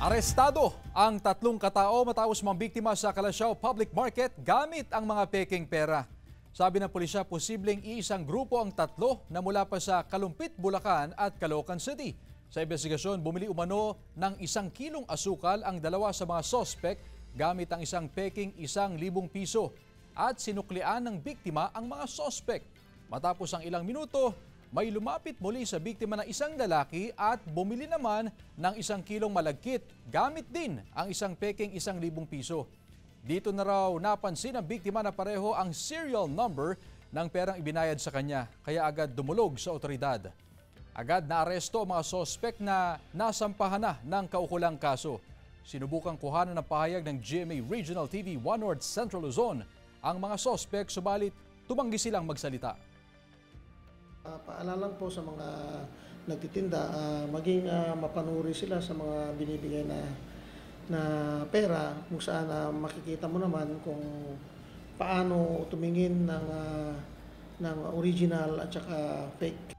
Arestado ang tatlong katao matapos mambiktima sa Calasiao Public Market gamit ang mga peking pera. Sabi ng pulisya, posibleng iisang grupo ang tatlo na mula pa sa Kalumpit, Bulacan at Caloocan City. Sa investigasyon, bumili umano ng 1 kilong asukal ang dalawa sa mga sospek gamit ang isang peking 1,000 piso at sinuklian ng biktima ang mga sospek. Matapos ang ilang minuto, may lumapit muli sa biktima na isang lalaki at bumili naman ng 1 kilong malagkit gamit din ang isang peking 1,000 piso. Dito na raw napansin ng biktima na pareho ang serial number ng perang ibinayad sa kanya, kaya agad dumulog sa otoridad. Agad na aresto ang mga sospek na nasampahan na ng kaukulang kaso. Sinubukang kuhanan ng pahayag ng GMA Regional TV 1 North Central Luzon ang mga sospek, subalit tumanggi silang magsalita. Paalala lang po sa mga nagtitinda, maging mapanuri sila sa mga binibigay na pera, kung saan makikita mo naman kung paano tumingin ng original at saka fake.